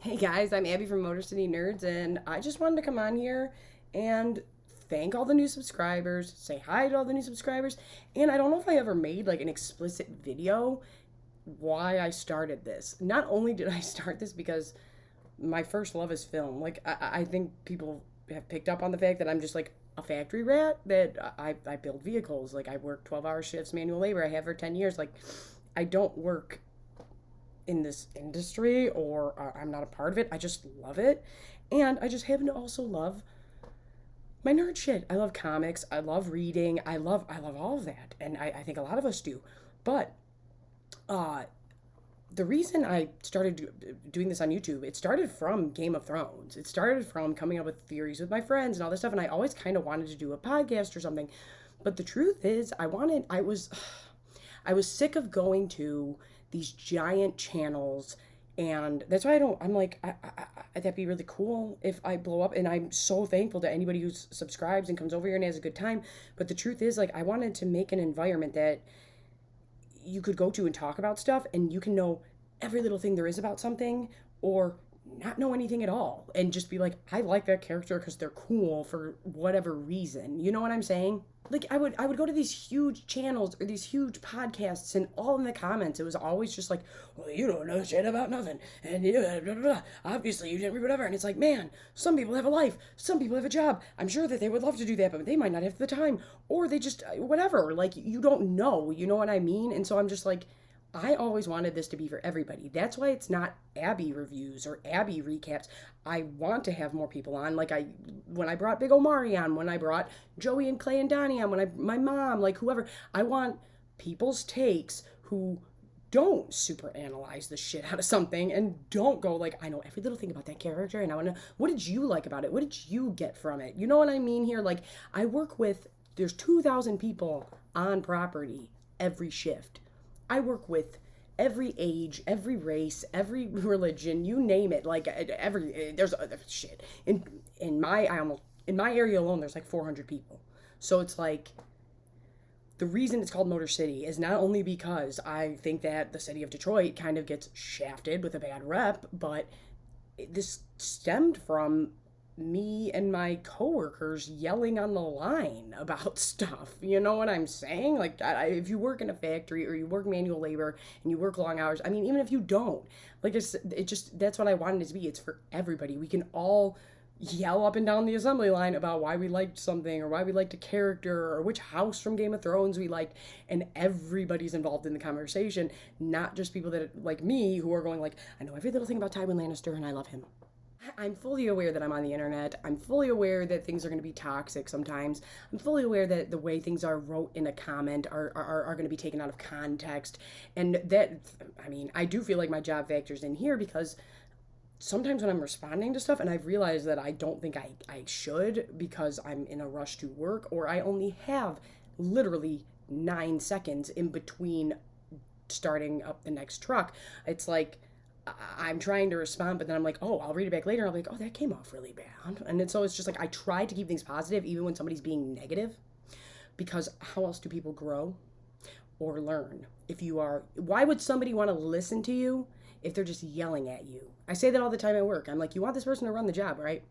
Hey guys, I'm Abby from Motor City Nerds, and I just wanted to come on here and thank all the new subscribers, say hi to all the new subscribers, and I don't know if I ever made like an explicit video why I started this. Not only did I start this because my first love is film, I think people have picked up on the fact that I'm just like a factory rat, that I build vehicles, like I work 12-hour shifts, manual labor, I have for 10 years, like I don't work in this industry or I'm not a part of it. I just love it. And I just happen to also love my nerd shit. I love comics. I love reading. I love all of that. And I think a lot of us do. But uh, the reason I started doing this on YouTube, it started from Game of Thrones. It started from coming up with theories with my friends and all this stuff. And I always kind of wanted to do a podcast or something. But the truth is, I was sick of going to these giant channels, and that's why I'm like, that'd be really cool if I blow up. And I'm so thankful to anybody who subscribes and comes over here and has a good time. But the truth is, like, I wanted to make an environment that you could go to and talk about stuff, and you can know every little thing there is about something, or not know anything at all, and just be like, I like that character because they're cool for whatever reason. You know what I'm saying? Like I would go to these huge channels or these huge podcasts, and all in the comments it was always just like, well, you don't know shit about nothing, and you blah, blah, blah. Obviously you didn't read whatever. And it's like, man, some people have a life, some people have a job. I'm sure that they would love to do that, but they might not have the time, or they just whatever. Like, you don't know, you know what I mean? And so I'm just like, I always wanted this to be for everybody. That's why it's not Abby reviews or Abby recaps. I want to have more people on. Like, when I brought Big Omari on, when I brought Joey and Clay and Donnie on, my mom, like whoever. I want people's takes who don't super analyze the shit out of something and don't go like, I know every little thing about that character, and I want to, what did you like about it? What did you get from it? You know what I mean here? Like, I work with, there's 2,000 people on property every shift. I work with every age, every race, every religion, you name it. Like, every there's shit in my area alone. There's like 400 people, so it's like, the reason it's called Motor City is not only because I think that the city of Detroit kind of gets shafted with a bad rep, but this stemmed from me and my coworkers yelling on the line about stuff. You know what I'm saying? Like, if you work in a factory or you work manual labor and you work long hours, I mean, even if you don't, like, it just, that's what I wanted it to be. It's for everybody. We can all yell up and down the assembly line about why we liked something or why we liked a character or which house from Game of Thrones we liked, and everybody's involved in the conversation, not just people that like me who are going like, I know every little thing about Tywin Lannister and I love him. I'm fully aware that I'm on the internet. I'm fully aware that things are going to be toxic sometimes. I'm fully aware that the way things are wrote in a comment are going to be taken out of context. And that, I mean, I do feel like my job factors in here, because sometimes when I'm responding to stuff and I've realized that I don't think I should, because I'm in a rush to work, or I only have literally 9 seconds in between starting up the next truck, it's like, I'm trying to respond, but then I'm like, oh, I'll read it back later. I'll be like, oh, that came off really bad. And then so it's just like, I try to keep things positive even when somebody's being negative, because how else do people grow or learn? If you are, why would somebody want to listen to you if they're just yelling at you? I say that all the time at work. I'm like, you want this person to run the job, right?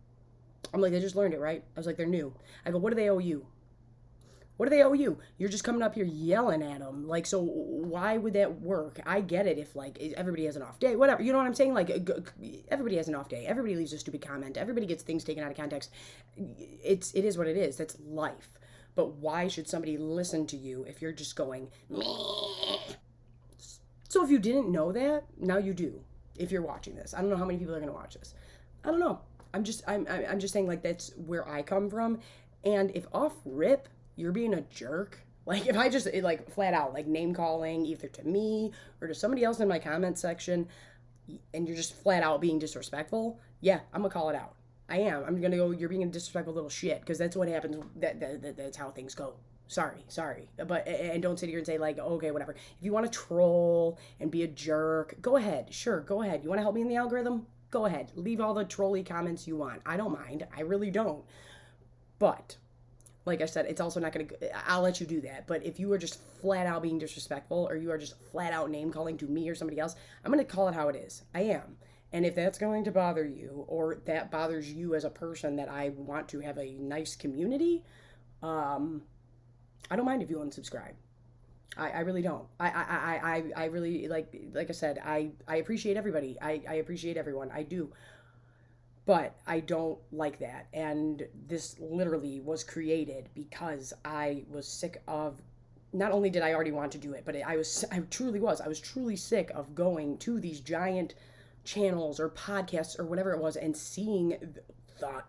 I'm like, they just learned it, right? I was like, they're new. I go, what do they owe you? What do they owe you? You're just coming up here yelling at them. Like, so why would that work? I get it if, like, everybody has an off day, whatever. You know what I'm saying? Like, everybody has an off day. Everybody leaves a stupid comment. Everybody gets things taken out of context. It is what it is. That's life. But why should somebody listen to you if you're just going, meh? So if you didn't know that, now you do. If you're watching this, I don't know how many people are going to watch this. I don't know. I'm just saying, like, that's where I come from. And if off rip you're being a jerk, like, if I just, like, flat out, like, name calling either to me or to somebody else in my comment section, and you're just flat out being disrespectful, yeah, I'm gonna call it out. I am. I'm gonna go, you're being a disrespectful little shit, because that's what happens. That's how things go. Sorry. But, and don't sit here and say, like, okay, whatever. If you want to troll and be a jerk, go ahead. Sure, go ahead. You want to help me in the algorithm? Go ahead. Leave all the trolly comments you want. I don't mind. I really don't. But like I said, it's also not going to, I'll let you do that. But if you are just flat out being disrespectful, or you are just flat out name calling to me or somebody else, I'm going to call it how it is. I am. And if that's going to bother you, or that bothers you as a person that I want to have a nice community, um, I don't mind if you unsubscribe. I really don't. I really like I said, I appreciate everybody. I appreciate everyone. I do. But I don't like that. And this literally was created because I was sick of, not only did I already want to do it, but I was truly sick of going to these giant channels or podcasts or whatever it was and seeing the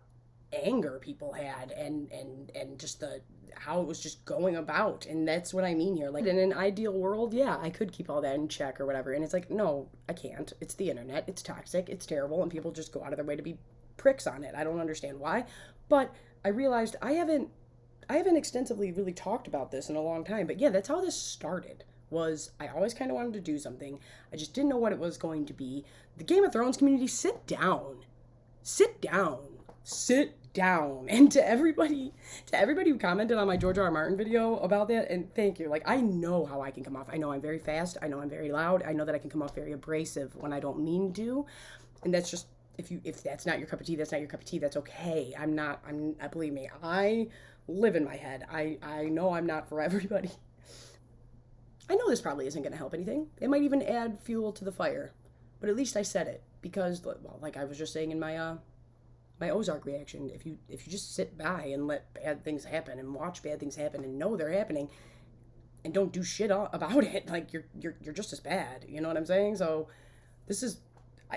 anger people had and just the how it was just going about. And that's what I mean here. Like in an ideal world, yeah, I could keep all that in check or whatever. And it's like, no, I can't. It's the internet. It's toxic. It's terrible, and people just go out of their way to be pricks on it. I don't understand why. But I realized I haven't extensively really talked about this in a long time. But yeah, that's how this started. Was I always kind of wanted to do something. I just didn't know what it was going to be. The Game of Thrones community, sit down. Sit down. Sit down. And to everybody who commented on my George R. R. Martin video about that, and thank you. Like, I know how I can come off. I know I'm very fast. I know I'm very loud. I know that I can come off very abrasive when I don't mean to. And that's just, if that's not your cup of tea, that's not your cup of tea. That's okay. Believe me, I live in my head. I know I'm not for everybody. I know this probably isn't going to help anything. It might even add fuel to the fire. But at least I said it because, well, like I was just saying in my Ozark reaction, if you just sit by and let bad things happen and watch bad things happen and know they're happening and don't do shit about it, like you're just as bad. You know what I'm saying? So this is,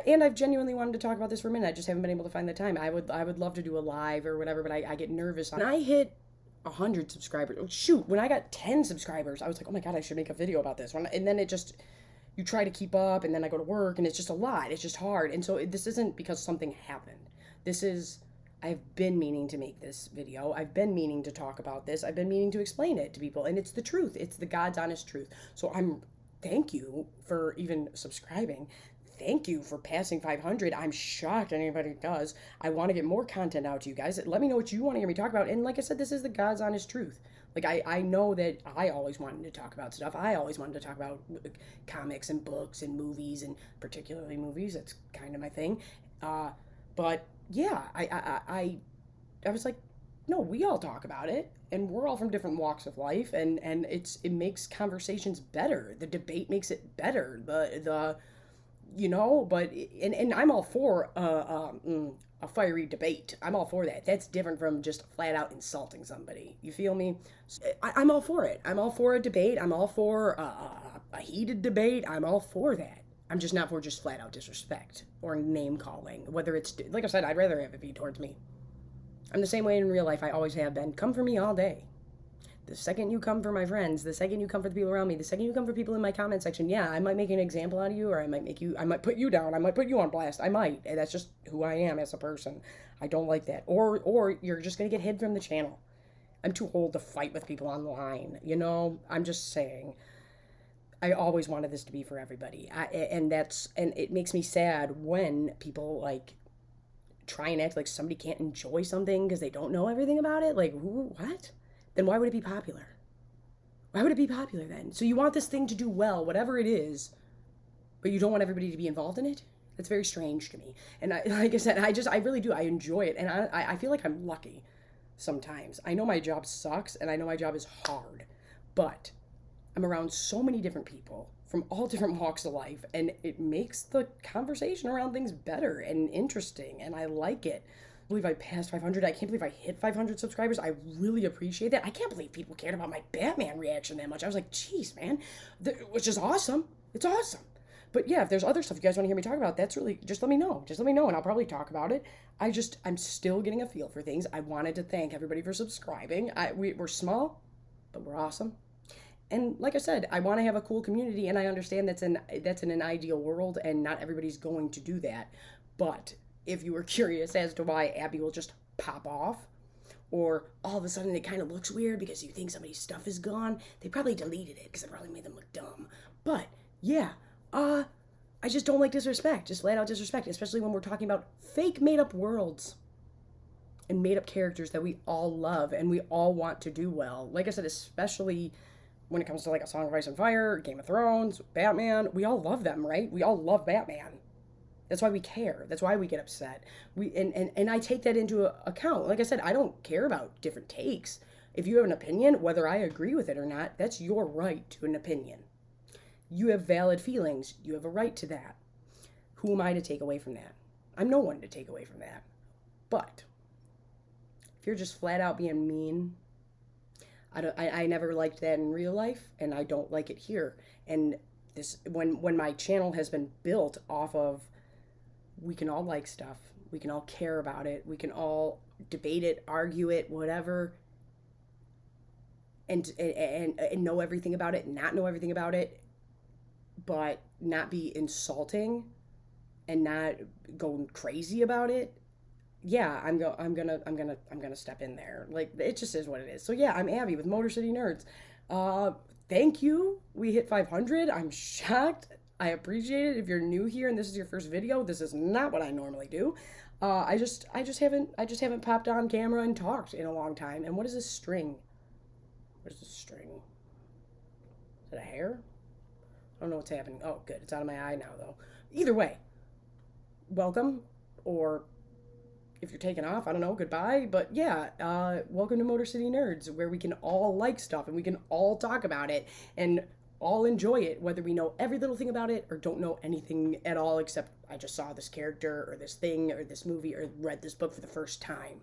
and I've genuinely wanted to talk about this for a minute. I just haven't been able to find the time. I would love to do a live or whatever, but I get nervous. When I hit 100 subscribers, shoot, when I got 10 subscribers, I was like, oh my god, I should make a video about this. And then it just, you try to keep up, and then I go to work, and it's just a lot. It's just hard. And so this isn't because something happened. This is, I've been meaning to make this video. I've been meaning to talk about this. I've been meaning to explain it to people. And it's the truth. It's the God's honest truth. So thank you for even subscribing. Thank you for passing 500. I'm shocked anybody does. I want to get more content out to you guys. Let me know what you want to hear me talk about. And like I said, this is the God's honest truth. Like, I know that I always wanted to talk about stuff. I always wanted to talk about comics and books and movies, and particularly movies. That's kind of my thing. But yeah, I was like, no, we all talk about it, and we're all from different walks of life, and it makes conversations better. The debate makes it better. The but and I'm all for a fiery debate. I'm all for that. That's different from just flat out insulting somebody. You feel me? I'm all for it. I'm all for a debate. I'm all for a heated debate. I'm all for that. I'm just not for just flat out disrespect or name calling. Whether it's, like I said, I'd rather have it be towards me. I'm the same way in real life. I always have been. Come for me all day. The second you come for my friends, the second you come for the people around me, the second you come for people in my comment section, yeah, I might make an example out of you, or I might put you down, I might put you on blast. I might. And that's just who I am as a person. I don't like that. Or you're just gonna get hid from the channel. I'm too old to fight with people online. I'm just saying. I always wanted this to be for everybody. And it makes me sad when people like try and act like somebody can't enjoy something because they don't know everything about it. Like, what? Then why would it be popular? Why would it be popular then? So you want this thing to do well, whatever it is, but you don't want everybody to be involved in it? That's very strange to me. And like I said, I really do. I enjoy it. And I feel like I'm lucky sometimes. I know my job sucks, and I know my job is hard, but I'm around so many different people from all different walks of life, and it makes the conversation around things better and interesting, and I like it. I believe I passed 500. I can't believe I hit 500 subscribers. I really appreciate that. I can't believe people cared about my Batman reaction that much. I was like, jeez, man, which is awesome. It's awesome. But yeah, if there's other stuff you guys want to hear me talk about, that's really, just let me know. Just let me know, and I'll probably talk about it. I'm still getting a feel for things. I wanted to thank everybody for subscribing. We're small, but we're awesome. And like I said, I want to have a cool community, and I understand that's in an ideal world, and not everybody's going to do that. But if you were curious as to why Abby will just pop off, or all of a sudden it kind of looks weird because you think somebody's stuff is gone, they probably deleted it because it probably made them look dumb. But yeah, I just don't like disrespect, just flat out disrespect, especially when we're talking about fake made up worlds and made up characters that we all love and we all want to do well. Like I said, especially when it comes to like A Song of Ice and Fire, Game of Thrones, Batman, we all love them, right? We all love Batman. That's why we care. That's why we get upset. And I take that into account. Like I said, I don't care about different takes. If you have an opinion, whether I agree with it or not, that's your right to an opinion. You have valid feelings. You have a right to that. Who am I to take away from that? I'm no one to take away from that. But if you're just flat out being mean, I never liked that in real life, and I don't like it here. And this when my channel has been built off of, we can all like stuff, we can all care about it, we can all debate it, argue it, whatever, and know everything about it, not know everything about it, but not be insulting and not going crazy about it. Yeah, I'm gonna step in there. Like, it just is what it is. So yeah, I'm Abby with Motor City Nerds. Uh, Thank you. We hit 500. I'm shocked. I appreciate it. If you're new here and this is your first video, this is not what I normally do. I just haven't popped on camera and talked in a long time. And what is this string? What is this string? Is it a hair? I don't know what's happening. Oh, good. It's out of my eye now, though. Either way, welcome, or if you're taking off, I don't know, goodbye. But yeah, welcome to Motor City Nerds, where we can all like stuff and we can all talk about it and all enjoy it, whether we know every little thing about it or don't know anything at all, except I just saw this character or this thing or this movie or read this book for the first time.